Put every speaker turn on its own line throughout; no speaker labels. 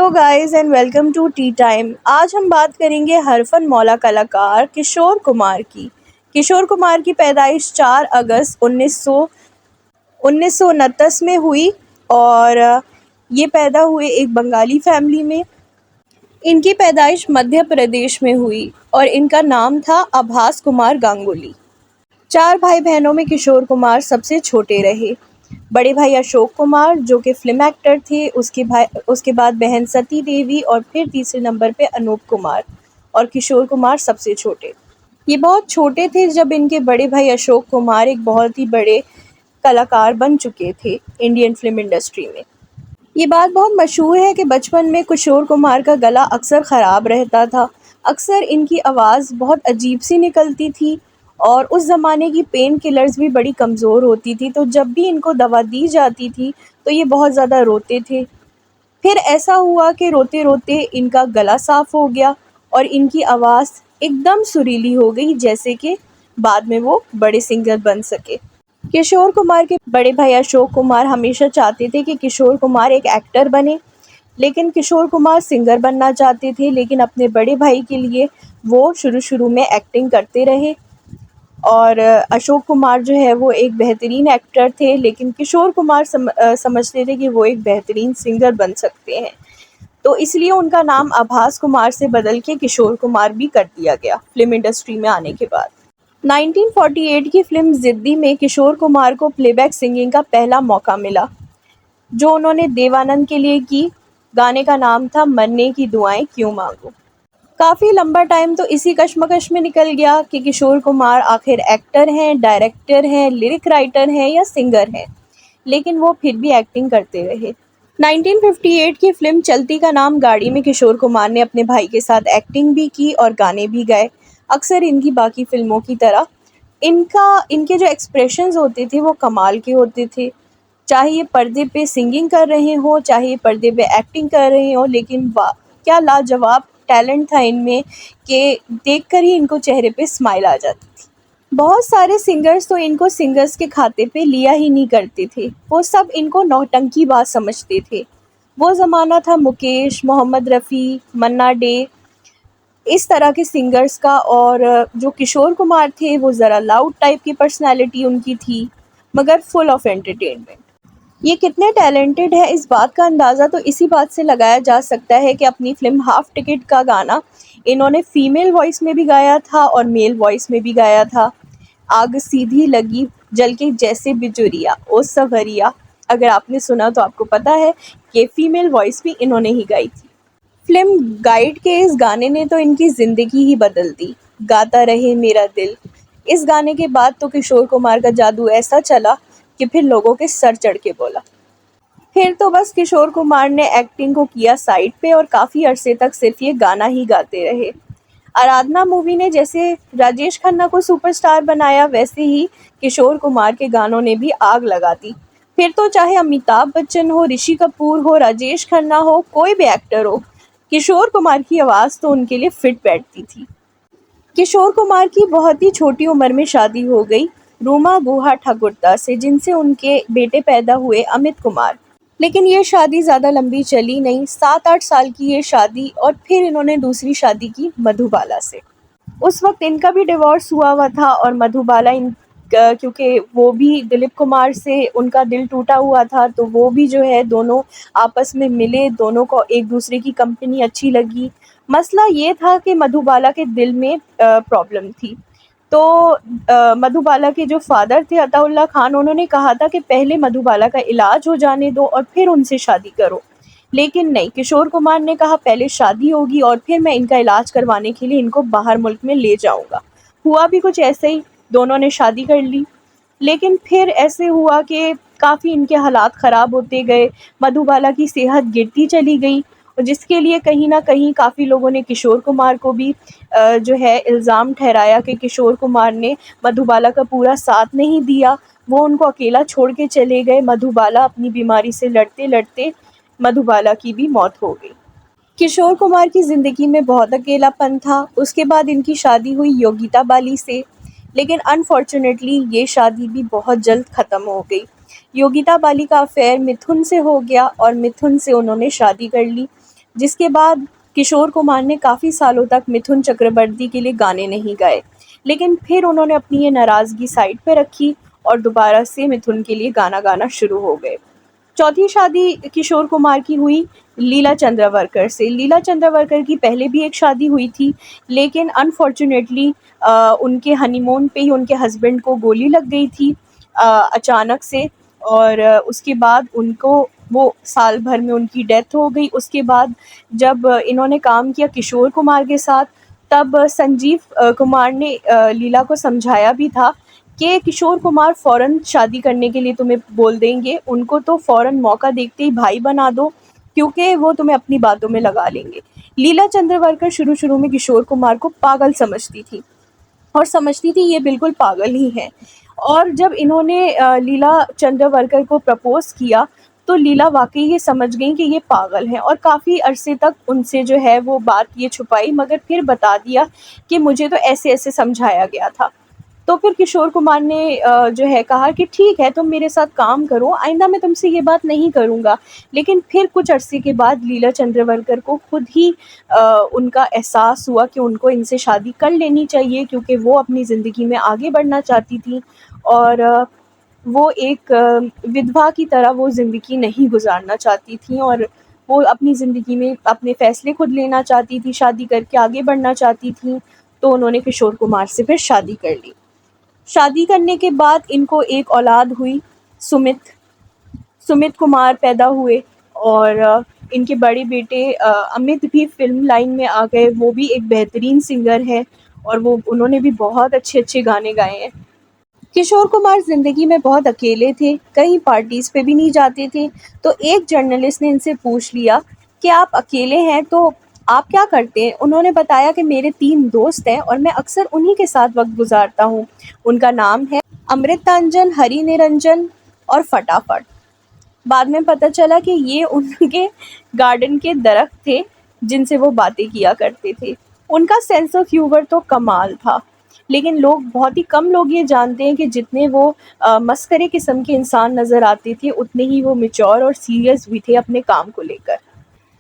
Hello guys and welcome to tea time. आज हम बात करेंगे हरफन मौला कलाकार किशोर कुमार की। किशोर कुमार की पैदाइश 4 अगस्त 1929 में हुई और ये पैदा हुए एक बंगाली फैमिली में। इनकी पैदाइश मध्य प्रदेश में हुई और इनका नाम था आभास कुमार गांगुली। 4 भाई बहनों में किशोर कुमार सबसे छोटे रहे। बड़े भाई अशोक कुमार जो कि फिल्म एक्टर थे, उसके बाद बहन सती देवी और फिर तीसरे नंबर पे अनूप कुमार और किशोर कुमार सबसे छोटे। ये बहुत छोटे थे जब इनके बड़े भाई अशोक कुमार एक बहुत ही बड़े कलाकार बन चुके थे इंडियन फिल्म इंडस्ट्री में। ये बात बहुत मशहूर है कि बचपन में किशोर कुमार का गला अक्सर ख़राब रहता था। अक्सर इनकी आवाज़ बहुत अजीब सी निकलती थी और उस ज़माने की पेन किलर्स भी बड़ी कमज़ोर होती थी, तो जब भी इनको दवा दी जाती थी तो ये बहुत ज़्यादा रोते थे। फिर ऐसा हुआ कि रोते-रोते इनका गला साफ़ हो गया और इनकी आवाज़ एकदम सुरीली हो गई, जैसे कि बाद में वो बड़े सिंगर बन सके। किशोर कुमार के बड़े भाई अशोक कुमार हमेशा चाहते थे कि किशोर कुमार एक एक्टर बने, लेकिन किशोर कुमार सिंगर बनना चाहते थे। लेकिन अपने बड़े भाई के लिए वो शुरू-शुरू में एक्टिंग करते रहे और अशोक कुमार जो है वो एक बेहतरीन एक्टर थे, लेकिन किशोर कुमार समझते थे कि वो एक बेहतरीन सिंगर बन सकते हैं। तो इसलिए उनका नाम आभास कुमार से बदल के किशोर कुमार भी कर दिया गया फ़िल्म इंडस्ट्री में आने के बाद। 1948 की फ़िल्म ज़िद्दी में किशोर कुमार को प्लेबैक सिंगिंग का पहला मौका मिला, जो उन्होंने देव आनंद के लिए की। गाने का नाम था मरने की दुआएं क्यों मांगूं। काफ़ी लंबा टाइम तो इसी कश्मकश में निकल गया कि किशोर कुमार आखिर एक्टर हैं, डायरेक्टर हैं, लिरिक राइटर हैं या सिंगर हैं, लेकिन वो फिर भी एक्टिंग करते रहे। 1958 की फ़िल्म चलती का नाम गाड़ी में किशोर कुमार ने अपने भाई के साथ एक्टिंग भी की और गाने भी गाए। अक्सर इनकी बाकी फ़िल्मों की तरह इनके जो एक्सप्रेशंस होते थे वो कमाल के होते थे। चाहे ये पर्दे पे सिंगिंग कर रहे हों, चाहे ये पर्दे पे एक्टिंग कर रहे हों, लेकिन वाह! क्या लाजवाब टैलेंट था इनमें कि देखकर ही इनको चेहरे पे स्माइल आ जाती थी। बहुत सारे सिंगर्स तो इनको सिंगर्स के खाते पे लिया ही नहीं करते थे। वो सब इनको नौटंकीबाज़ समझते थे। वो ज़माना था मुकेश, मोहम्मद रफ़ी, मन्ना डे, इस तरह के सिंगर्स का। और जो किशोर कुमार थे वो ज़रा लाउड टाइप की पर्सनैलिटी उनकी थी, मगर फुल ऑफ एंटरटेनमेंट। ये कितने टैलेंटेड है इस बात का अंदाज़ा तो इसी बात से लगाया जा सकता है कि अपनी फ़िल्म हाफ टिकट का गाना इन्होंने फीमेल वॉइस में भी गाया था और मेल वॉइस में भी गाया था। आग सीधी लगी जल के जैसे बिजुरिया ओ सवरिया, अगर आपने सुना तो आपको पता है कि फीमेल वॉइस भी इन्होंने ही गाई थी। फ़िल्म गाइड के इस गाने ने तो इनकी ज़िंदगी ही बदल दी। गाता रहे मेरा दिल, इस गाने के बाद तो किशोर कुमार का जादू ऐसा चला कि फिर लोगों के सर चढ़ के बोला। फिर तो बस किशोर कुमार ने एक्टिंग को किया साइड पे और काफ़ी अरसे तक सिर्फ ये गाना ही गाते रहे। आराधना मूवी ने जैसे राजेश खन्ना को सुपरस्टार बनाया, वैसे ही किशोर कुमार के गानों ने भी आग लगा दी। फिर तो चाहे अमिताभ बच्चन हो, ऋषि कपूर हो, राजेश खन्ना हो, कोई भी एक्टर हो, किशोर कुमार की आवाज़ तो उनके लिए फिट बैठती थी। किशोर कुमार की बहुत ही छोटी उम्र में शादी हो गई रूमा गुहा ठाकुरता से, जिनसे उनके बेटे पैदा हुए अमित कुमार। लेकिन ये शादी ज़्यादा लंबी चली नहीं, 7-8 साल की ये शादी, और फिर इन्होंने दूसरी शादी की मधुबाला से। उस वक्त इनका भी डिवोर्स हुआ था और मधुबाला क्योंकि वो भी दिलीप कुमार से उनका दिल टूटा हुआ था, तो वो भी जो है दोनों आपस में मिले, दोनों को एक दूसरे की कंपनी अच्छी लगी। मसला ये था कि मधुबाला के दिल में प्रॉब्लम थी। तो मधुबाला के जो फादर थे अताउल्ला खान, उन्होंने कहा था कि पहले मधुबाला का इलाज हो जाने दो और फिर उनसे शादी करो। लेकिन नहीं, किशोर कुमार ने कहा पहले शादी होगी और फिर मैं इनका इलाज करवाने के लिए इनको बाहर मुल्क में ले जाऊंगा। हुआ भी कुछ ऐसे ही, दोनों ने शादी कर ली। लेकिन फिर ऐसे हुआ कि काफ़ी इनके हालात ख़राब होते गए, मधुबाला की सेहत गिरती चली गई, और जिसके लिए कहीं न कहीं काफ़ी लोगों ने किशोर कुमार को भी जो है इल्ज़ाम ठहराया कि किशोर कुमार ने मधुबाला का पूरा साथ नहीं दिया, वो उनको अकेला छोड़ के चले गए। मधुबाला अपनी बीमारी से लड़ते-लड़ते मधुबाला की भी मौत हो गई। किशोर कुमार की ज़िंदगी में बहुत अकेलापन था। उसके बाद इनकी शादी हुई योगिता बाली से, लेकिन अनफॉर्चुनेटली ये शादी भी बहुत जल्द ख़त्म हो गई। योगिता बाली का अफ़ेयर मिथुन से हो गया और मिथुन से उन्होंने शादी कर ली। जिसके बाद किशोर कुमार ने काफ़ी सालों तक मिथुन चक्रवर्ती के लिए गाने नहीं गाए। लेकिन फिर उन्होंने अपनी ये नाराज़गी साइड पे रखी और दोबारा से मिथुन के लिए गाना गाना शुरू हो गए। चौथी शादी किशोर कुमार की हुई लीला चंद्रावरकर से। लीला चंद्रावरकर की पहले भी एक शादी हुई थी, लेकिन अनफॉर्च्यूनेटली उनके हनीमून पे ही उनके हस्बैंड को गोली लग गई थी अचानक से, और उसके बाद उनको वो साल भर में उनकी डेथ हो गई। उसके बाद जब इन्होंने काम किया किशोर कुमार के साथ, तब संजीव कुमार ने लीला को समझाया भी था कि किशोर कुमार फ़ौरन शादी करने के लिए तुम्हें बोल देंगे, उनको तो फ़ौरन मौका देखते ही भाई बना दो, क्योंकि वो तुम्हें अपनी बातों में लगा लेंगे। लीला चंद्रावरकर शुरू-शुरू में किशोर कुमार को पागल समझती थी और समझती थी ये बिल्कुल पागल ही हैं। और जब इन्होंने लीला चंद्रावरकर को प्रपोज़ किया, तो लीला वाक़ई ये समझ गईं कि ये पागल हैं और काफ़ी अरसे तक उनसे जो है वो बात ये छुपाई, मगर फिर बता दिया कि मुझे तो ऐसे-ऐसे समझाया गया था। तो फिर किशोर कुमार ने जो है कहा कि ठीक है, तुम मेरे साथ काम करो, आइंदा मैं तुमसे ये बात नहीं करूँगा। लेकिन फिर कुछ अरसे के बाद लीला चंद्रावरकर को खुद ही अ, उनका एहसास हुआ कि उनको इनसे शादी कर लेनी चाहिए, क्योंकि वो अपनी ज़िंदगी में आगे बढ़ना चाहती थीं और वो एक विधवा की तरह वो ज़िंदगी नहीं गुज़ारना चाहती थीं और वो अपनी ज़िंदगी में अपने फ़ैसले खुद लेना चाहती थीं, शादी करके आगे बढ़ना चाहती थीं। तो उन्होंने किशोर कुमार से फिर शादी कर ली। शादी करने के बाद इनको एक औलाद हुई, सुमित। सुमित कुमार पैदा हुए और इनके बड़े बेटे अमित भी फ़िल्म लाइन में आ गए। वो भी एक बेहतरीन सिंगर है और वो उन्होंने भी बहुत अच्छे-अच्छे गाने गाए हैं। किशोर कुमार ज़िंदगी में बहुत अकेले थे, कहीं पार्टीज़ पे भी नहीं जाते थे। तो एक जर्नलिस्ट ने इनसे पूछ लिया कि आप अकेले हैं तो आप क्या करते हैं? उन्होंने बताया कि मेरे 3 दोस्त हैं और मैं अक्सर उन्हीं के साथ वक़्त गुज़ारता हूँ। उनका नाम है अमृतांजन, हरि निरंजन और फटाफट। बाद में पता चला कि ये उनके गार्डन के दरख्त थे, जिनसे वो बातें किया करते थे। उनका सेंस ऑफ ह्यूमर तो कमाल था, लेकिन बहुत ही कम लोग ये जानते हैं कि जितने वो मस्खरे किस्म के इंसान नज़र आते थे, उतने ही वो मैच्योर और सीरियस भी थे अपने काम को लेकर।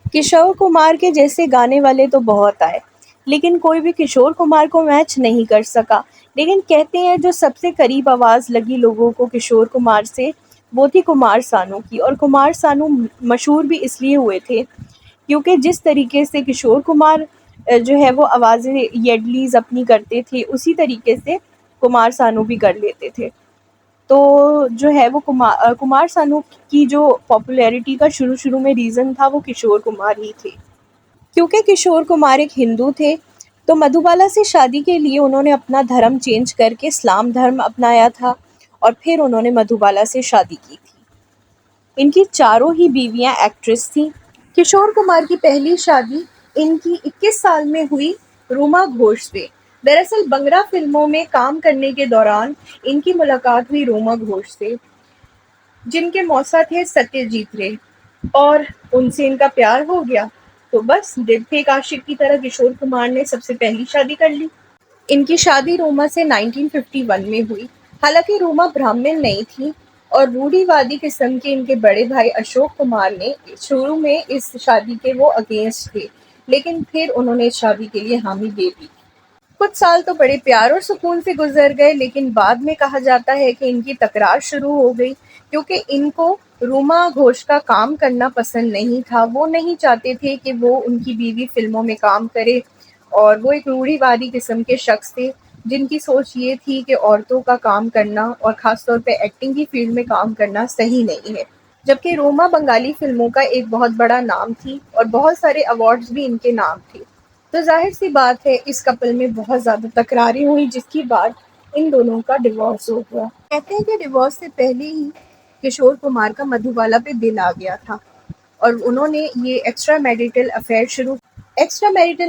किशोर कुमार के जैसे गाने वाले तो बहुत आए, लेकिन कोई भी किशोर कुमार को मैच नहीं कर सका। लेकिन कहते हैं जो सबसे करीब आवाज़ लगी लोगों को किशोर कुमार से, वो थी कुमार सानू की। और कुमार सानू मशहूर भी इसलिए हुए थे क्योंकि जिस तरीके से किशोर कुमार जो है वो आवाज़ें येडलीज़ अपनी करते थे, उसी तरीके से कुमार सानू भी कर लेते थे। तो जो है वो कुमार सानू की जो पॉपुलैरिटी का शुरू-शुरू में रीज़न था वो किशोर कुमार ही थे। क्योंकि किशोर कुमार एक हिंदू थे, तो मधुबाला से शादी के लिए उन्होंने अपना धर्म चेंज करके इस्लाम धर्म अपनाया था और फिर उन्होंने मधुबाला से शादी की थी। इनकी चारों ही बीवियाँ एक्ट्रेस थीं। किशोर कुमार की पहली शादी इनकी 21 साल में हुई रूमा घोष से। दरअसल बंगरा फिल्मों में काम करने के दौरान इनकी मुलाकात हुई रूमा घोष से, जिनके मौसा थे सत्यजीत रे, और उनसे इनका प्यार हो गया। तो बस दिल थे एक आशिक की तरह किशोर कुमार ने सबसे पहली शादी कर ली। इनकी शादी रोमा से 1951 में हुई। हालांकि रोमा ब्राह्मण नहीं थी और रूढ़िवादी किस्म के इनके बड़े भाई अशोक कुमार ने शुरू में इस शादी के वो अगेंस्ट थे, लेकिन फिर उन्होंने इस शादी के लिए हामी दे दी। कुछ साल तो बड़े प्यार और सुकून से गुजर गए, लेकिन बाद में कहा जाता है कि इनकी तकरार शुरू हो गई क्योंकि इनको रूमा घोष का काम करना पसंद नहीं था। वो नहीं चाहते थे कि वो उनकी बीवी फिल्मों में काम करे और वो एक रूढ़िवादी किस्म के शख्स थे जिनकी सोच ये थी कि औरतों का काम करना और ख़ास तौर पे एक्टिंग की फील्ड में काम करना सही नहीं है। जबकि रोमा बंगाली फिल्मों का एक बहुत बड़ा नाम थी और बहुत सारे अवार्ड्स भी इनके नाम थे। तो ज़ाहिर-सी बात है इस कपल में बहुत ज़्यादा तकरारें हुई, जिसके बाद इन दोनों का डिवोर्स हो गया। कहते हैं कि डिवोर्स से पहले ही किशोर कुमार का मधुबाला पे दिल आ गया था और उन्होंने ये एक्स्ट्रा मैरिटल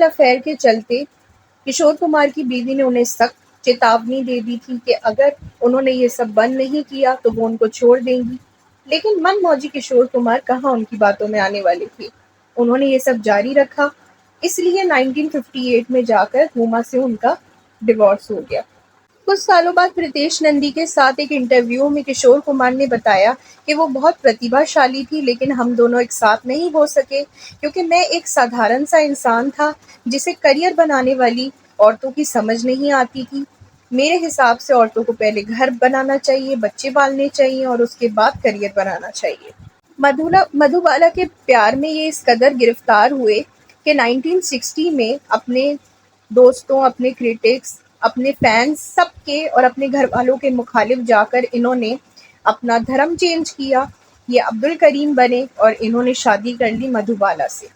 अफेयर के चलते किशोर कुमार की बीवी ने उन्हें सख्त चेतावनी दे दी थी कि अगर उन्होंने ये सब बंद नहीं किया तो वो उनको छोड़ देंगी। लेकिन मनमौजी किशोर कुमार कहाँ उनकी बातों में आने वाले थे। उन्होंने ये सब जारी रखा, इसलिए 1958 में जाकर हुमा से उनका डिवोर्स हो गया। कुछ सालों बाद प्रीतेश नंदी के साथ एक इंटरव्यू में किशोर कुमार ने बताया कि वो बहुत प्रतिभाशाली थी, लेकिन हम दोनों एक साथ नहीं हो सके क्योंकि मैं एक साधारण सा इंसान था जिसे करियर बनाने वाली औरतों की समझ नहीं आती थी। मेरे हिसाब से औरतों को पहले घर बनाना चाहिए, बच्चे पालने चाहिए और उसके बाद करियर बनाना चाहिए। मधुबाला के प्यार में ये इस कदर गिरफ्तार हुए कि 1960 में अपने दोस्तों, अपने क्रिटिक्स, अपने फैंस सबके और अपने घर वालों के मुखालिफ जाकर इन्होंने अपना धर्म चेंज किया। ये अब्दुल करीम बने और इन्होंने शादी कर ली मधुबाला से।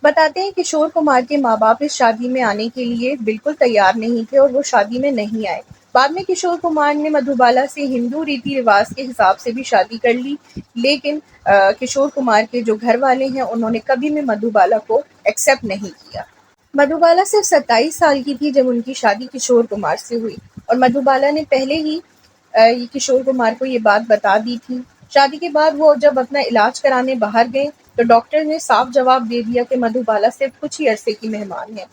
बताते हैं किशोर कुमार के माँ-बाप इस शादी में आने के लिए बिल्कुल तैयार नहीं थे और वो शादी में नहीं आए। बाद में किशोर कुमार ने मधुबाला से हिंदू रीति-रिवाज के हिसाब से भी शादी कर ली, लेकिन किशोर कुमार के जो घर वाले हैं उन्होंने कभी भी मधुबाला को एक्सेप्ट नहीं किया। मधुबाला सिर्फ 27 साल की थी जब उनकी शादी किशोर कुमार से हुई और मधुबाला ने पहले ही ये किशोर कुमार को ये बात बता दी थी। शादी के बाद वो जब अपना इलाज कराने बाहर गए तो डॉक्टर ने साफ जवाब दे दिया कि मधुबाला सिर्फ कुछ ही अरसे की मेहमान है।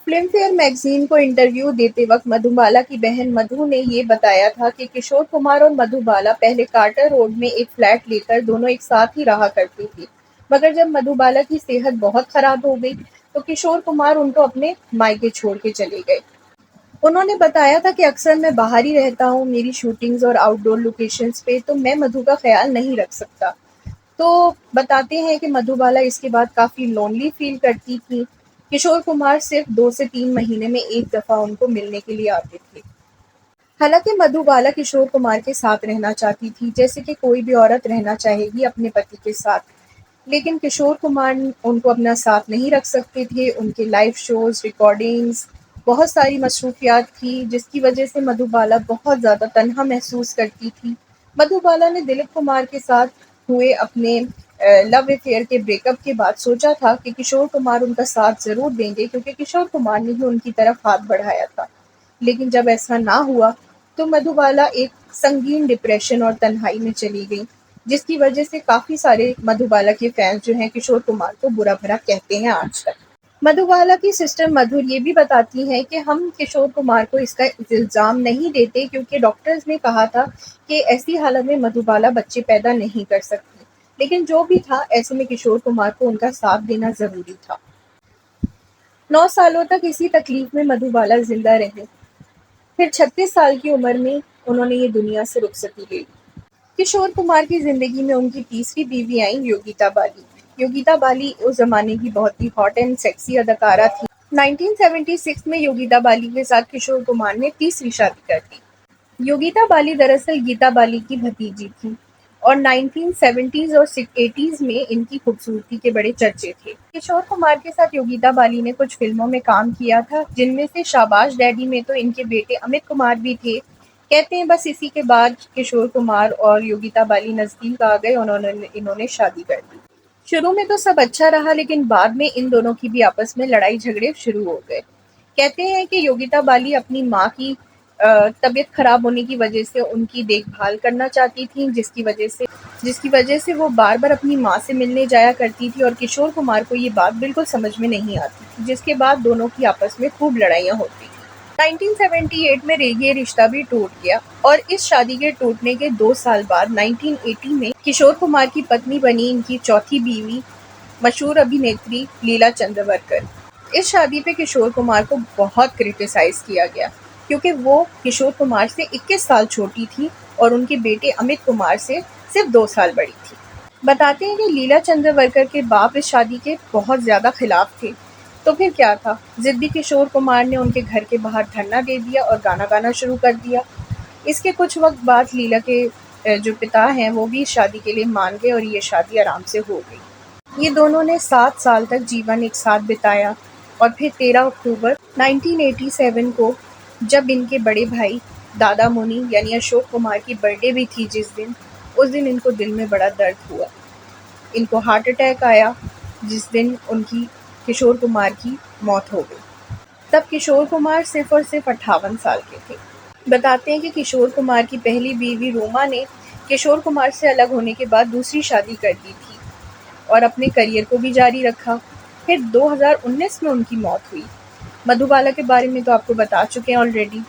फिल्म फेयर मैगजीन को इंटरव्यू देते वक्त मधुबाला की बहन मधु ने ये बताया था कि किशोर कुमार और मधुबाला पहले कार्टर रोड में एक फ्लैट लेकर दोनों एक साथ ही रहा करती थी, मगर जब मधुबाला की सेहत बहुत खराब हो गई तो किशोर कुमार उनको अपने मायके छोड़ के चले गए। उन्होंने बताया था कि अक्सर मैं बाहर ही रहता हूँ, मेरी शूटिंग्स और आउटडोर लोकेशंस पे, तो मैं मधु का ख्याल नहीं रख सकता। तो बताते हैं कि मधुबाला इसके बाद काफ़ी लोनली फील करती थी। किशोर कुमार सिर्फ 2 से 3 महीने में एक दफ़ा उनको मिलने के लिए आते थे। हालांकि मधुबाला किशोर कुमार के साथ रहना चाहती थी, जैसे कि कोई भी औरत रहना चाहेगी अपने पति के साथ। लेकिन किशोर कुमार उनको अपना साथ नहीं रख सकते थे। उनके लाइव शोज़, रिकॉर्डिंग्स, बहुत सारी मसरूफियात थी, जिसकी वजह से मधुबाला बहुत ज़्यादा तन्हा महसूस करती थी। मधुबाला ने दिलीप कुमार के साथ हुए अपने लव अफेयर के ब्रेकअप के बाद सोचा था कि किशोर कुमार उनका साथ ज़रूर देंगे क्योंकि किशोर कुमार ने ही उनकी तरफ हाथ बढ़ाया था। लेकिन जब ऐसा ना हुआ, तो मधुबाला एक संगीन डिप्रेशन और तन्हाई में चली गईं, जिसकी वजह से काफ़ी सारे मधुबाला के फैन्स जो हैं किशोर कुमार को बुरा-भला कहते हैं आज तक। मधुबाला की सिस्टर मधुर ये भी बताती हैं कि हम किशोर कुमार को इसका इल्ज़ाम नहीं देते क्योंकि डॉक्टर्स ने कहा था कि ऐसी हालत में मधुबाला बच्चे पैदा नहीं कर सकती। लेकिन जो भी था, ऐसे में किशोर कुमार को उनका साथ देना ज़रूरी था। 9 सालों तक इसी तकलीफ में मधुबाला ज़िंदा रहीं। फिर 36 साल की उम्र में उन्होंने ये दुनिया से रुखसती ले ली। किशोर कुमार की ज़िंदगी में उनकी तीसरी बीवी आईं योगिता बाली। योगिता बाली उस ज़माने की बहुत ही हॉट एंड सेक्सी अदाकारा थी। 1976 में योगिता बाली के साथ किशोर कुमार ने तीसरी शादी कर दी। योगिता बाली दरअसल गीता बाली की भतीजी थी और 1970s और 80s में इनकी खूबसूरती के बड़े चर्चे थे। किशोर कुमार के साथ योगिता बाली ने कुछ फिल्मों में काम किया था, जिनमें से शाबाश डैडी में तो इनके बेटे अमित कुमार भी थे। कहते हैं बस इसी के बाद किशोर कुमार और योगिता बाली नज़दीक आ गए और इन्होंने शादी कर दी। शुरू में तो सब अच्छा रहा, लेकिन बाद में इन दोनों की भी आपस में लड़ाई झगड़े शुरू हो गए। कहते हैं कि योगिता बाली अपनी माँ की तबीयत खराब होने की वजह से उनकी देखभाल करना चाहती थीं, जिसकी वजह से वो बार-बार अपनी माँ से मिलने जाया करती थी और किशोर कुमार को ये बात बिल्कुल समझ में नहीं आती थी, जिसके बाद दोनों की आपस में खूब लड़ाइयाँ होती थी। 1978 में ये रिश्ता भी टूट गया और इस शादी के टूटने के 2 साल बाद 1980 में किशोर कुमार की पत्नी बनी इनकी चौथी बीवी, मशहूर अभिनेत्री लीला चंद्रवरकर। इस शादी पे किशोर कुमार को बहुत क्रिटिसाइज़ किया गया क्योंकि वो किशोर कुमार से 21 साल छोटी थी और उनके बेटे अमित कुमार से सिर्फ 2 साल बड़ी थी। बताते हैं कि लीला चंद्रवरकर के बाप इस शादी के बहुत ज़्यादा खिलाफ थे। तो फिर क्या था, ज़िद्दी किशोर कुमार ने उनके घर के बाहर धरना दे दिया और गाना गाना शुरू कर दिया। इसके कुछ वक्त बाद लीला के जो पिता हैं वो भी इस शादी के लिए मान गए और ये शादी आराम से हो गई। ये दोनों ने 7 साल तक जीवन एक साथ बिताया और फिर 13 अक्टूबर 1987 को जब इनके बड़े भाई दादा मुनि यानी अशोक कुमार की बर्थडे भी थी उस दिन इनको दिल में बड़ा दर्द हुआ। इनको हार्ट अटैक आया, जिस दिन उनकी किशोर कुमार की मौत हो गई। तब किशोर कुमार सिर्फ और सिर्फ 58 साल के थे। बताते हैं कि किशोर कुमार की पहली बीवी रोमा ने किशोर कुमार से अलग होने के बाद दूसरी शादी कर दी थी और अपने करियर को भी जारी रखा। फिर 2019 में उनकी मौत हुई। मधुबाला के बारे में तो आपको बता चुके हैं ऑलरेडी।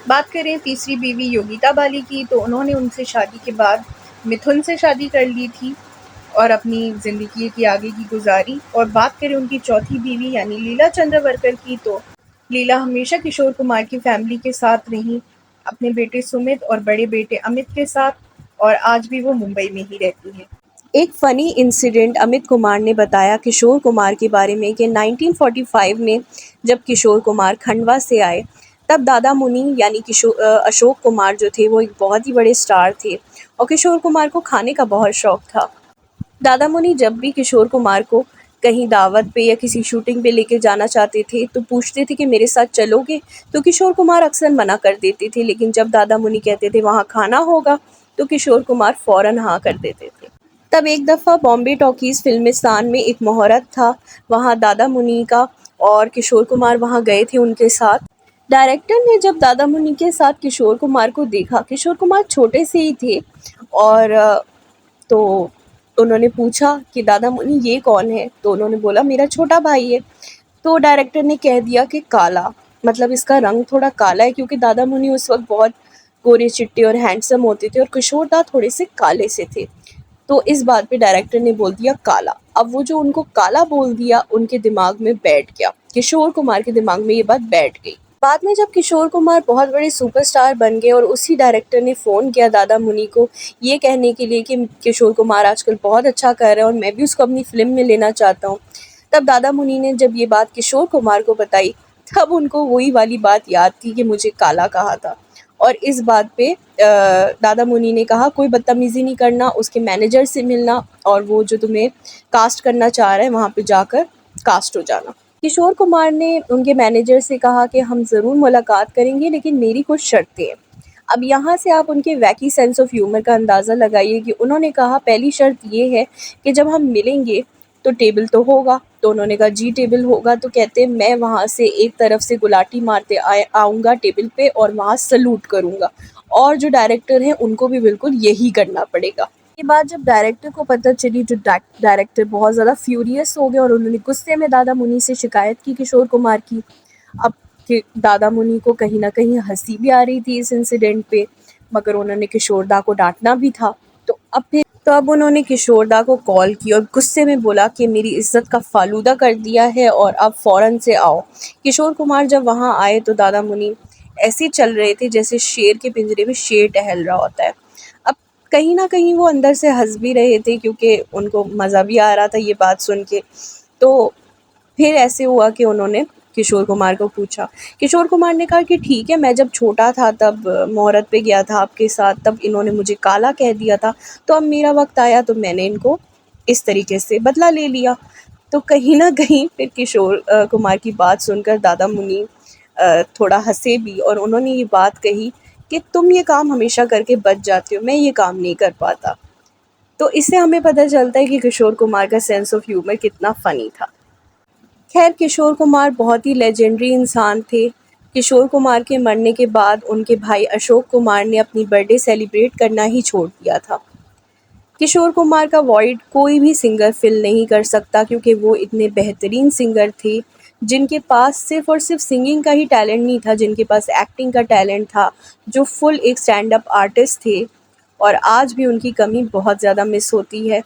बात करें तीसरी बीवी योगिता बाली की, तो उन्होंने उनसे शादी के बाद मिथुन से शादी कर ली थी और अपनी ज़िंदगी की आगे की गुजारी। और बात करें उनकी चौथी बीवी यानी लीला चंद्रवरकर की, तो लीला हमेशा किशोर कुमार की फैमिली के साथ रहीं, अपने बेटे सुमित और बड़े बेटे अमित के साथ, और आज भी वो मुंबई में ही रहती हैं। एक फ़नी इंसिडेंट अमित कुमार ने बताया किशोर कुमार के बारे में कि 1945 में जब किशोर कुमार खंडवा से आए, तब दादा मुनि यानी अशोक कुमार जो थे वो एक बहुत ही बड़े स्टार थे और किशोर कुमार को खाने का बहुत शौक था। दादा मुनि जब भी किशोर कुमार को कहीं दावत पे या किसी शूटिंग पे लेके जाना चाहते थे तो पूछते थे कि मेरे साथ चलोगे, तो किशोर कुमार अक्सर मना कर देते थे, लेकिन जब दादा मुनि कहते थे वहाँ खाना होगा तो किशोर कुमार फ़ौरन हाँ कर देते थे। तब एक दफ़ा बॉम्बे टॉकीज़ फिल्मिस्तान में एक मुहूर्त था, वहाँ दादा मुनि का और किशोर कुमार वहाँ गए थे उनके साथ। डायरेक्टर ने जब दादा मुनि के साथ किशोर कुमार को देखा, किशोर कुमार छोटे से ही थे और तो उन्होंने पूछा कि दादा मुनि ये कौन है? तो उन्होंने बोला मेरा छोटा भाई है। तो डायरेक्टर ने कह दिया कि काला, मतलब इसका रंग थोड़ा काला है, क्योंकि दादा मुनि उस वक़्त बहुत गोरे चिट्टे और हैंडसम होते थे और किशोर दा थोड़े से काले से थे। तो इस बात पे डायरेक्टर ने बोल दिया काला। अब वो जो उनको काला बोल दिया उनके दिमाग में बैठ गया, किशोर कुमार के दिमाग में ये बात बैठ गई। बाद में जब किशोर कुमार बहुत बड़े सुपरस्टार बन गए और उसी डायरेक्टर ने फ़ोन किया दादा मुनि को ये कहने के लिए कि किशोर कुमार आजकल बहुत अच्छा कर रहा है और मैं भी उसको अपनी फ़िल्म में लेना चाहता हूँ। तब दादा मुनि ने जब ये बात किशोर कुमार को बताई, तब उनको वही वाली बात याद थी कि मुझे काला कहा था। और इस बात पे दादा मुनि ने कहा कोई बदतमीज़ी नहीं करना, उसके मैनेजर से मिलना और वो जो तुम्हें कास्ट करना चाह रहा है वहाँ पे जाकर कास्ट हो जाना। किशोर कुमार ने उनके मैनेजर से कहा कि हम ज़रूर मुलाकात करेंगे, लेकिन मेरी कुछ शर्तें हैं। अब यहाँ से आप उनके वैकी सेंस ऑफ ह्यूमर का अंदाज़ा लगाइए कि उन्होंने कहा पहली शर्त ये है कि जब हम मिलेंगे तो टेबल तो होगा। तो उन्होंने कहा जी टेबल होगा। तो कहते हैं मैं वहाँ से एक तरफ से गुलाटी मारते आऊँगा टेबल पे और वहाँ सलूट करूँगा, और जो डायरेक्टर हैं उनको भी बिल्कुल यही करना पड़ेगा। ये बात जब डायरेक्टर को पता चली तो डायरेक्टर बहुत ज़्यादा फ्यूरियस हो गए और उन्होंने गुस्से में दादा मुनि से शिकायत की किशोर कुमार की। अब कि दादा मुनि को कहीं न कहीं हँसी भी आ रही थी इस इंसिडेंट पे, मगर उन्होंने किशोर दा को डाँटना भी था। तो अब उन्होंने किशोर दा को कॉल की और गुस्से में बोला कि मेरी इज़्ज़त का फ़ालूदा कर दिया है और अब फ़ौरन से आओ। किशोर कुमार जब वहाँ आए तो दादा मुनि ऐसे चल रहे थे जैसे शेर के पिंजरे में शेर टहल रहा होता है। अब कहीं न कहीं वो अंदर से हँस भी रहे थे क्योंकि उनको मज़ा भी आ रहा था ये बात सुन के। तो फिर ऐसे हुआ कि उन्होंने किशोर कुमार को पूछा। किशोर कुमार ने कहा कि ठीक है, मैं जब छोटा था तब मुहूर्त पे गया था आपके साथ, तब इन्होंने मुझे काला कह दिया था, तो अब मेरा वक़्त आया तो मैंने इनको इस तरीके से बदला ले लिया। तो कहीं न कहीं फिर किशोर कुमार की बात सुनकर दादा मुनि थोड़ा हँसे भी और उन्होंने ये बात कही कि तुम ये काम हमेशा करके बच जाते हो, मैं ये काम नहीं कर पाता। तो इससे हमें पता चलता है कि किशोर कुमार का सेंस ऑफ ह्यूमर कितना फ़नी था। खैर किशोर कुमार बहुत ही लेजेंडरी इंसान थे। किशोर कुमार के मरने के बाद उनके भाई अशोक कुमार ने अपनी बर्थडे सेलिब्रेट करना ही छोड़ दिया था। किशोर कुमार का वॉइड कोई भी सिंगर फ़िल नहीं कर सकता क्योंकि वो इतने बेहतरीन सिंगर थे, जिनके पास सिर्फ़ और सिर्फ़ सिंगिंग का ही टैलेंट नहीं था, जिनके पास एक्टिंग का टैलेंट था, जो फुल एक स्टैंड अप आर्टिस्ट थे, और आज भी उनकी कमी बहुत ज़्यादा मिस होती है।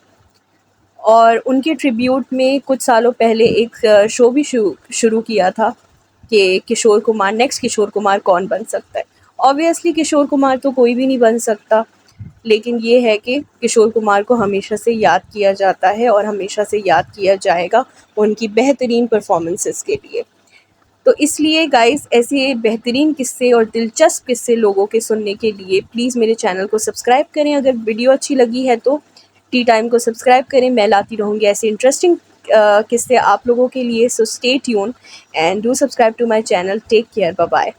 और उनके ट्रिब्यूट में कुछ सालों पहले एक शो भी शुरू किया था कि किशोर कुमार नेक्स्ट किशोर कुमार कौन बन सकता है। ऑब्वियसली किशोर कुमार तो कोई भी नहीं बन सकता, लेकिन ये है कि किशोर कुमार को हमेशा से याद किया जाता है और हमेशा से याद किया जाएगा उनकी बेहतरीन परफॉर्मेंसेस के लिए। तो इसलिए गाइस ऐसे बेहतरीन किस्से और दिलचस्प किस्से लोगों के सुनने के लिए प्लीज़ मेरे चैनल को सब्सक्राइब करें। अगर वीडियो अच्छी लगी है तो टी टाइम को सब्सक्राइब करें। मैं लाती रहूँगी ऐसे इंटरेस्टिंग किस्से आप लोगों के लिए। So stay tune and do subscribe to my channel. Take care, bye bye.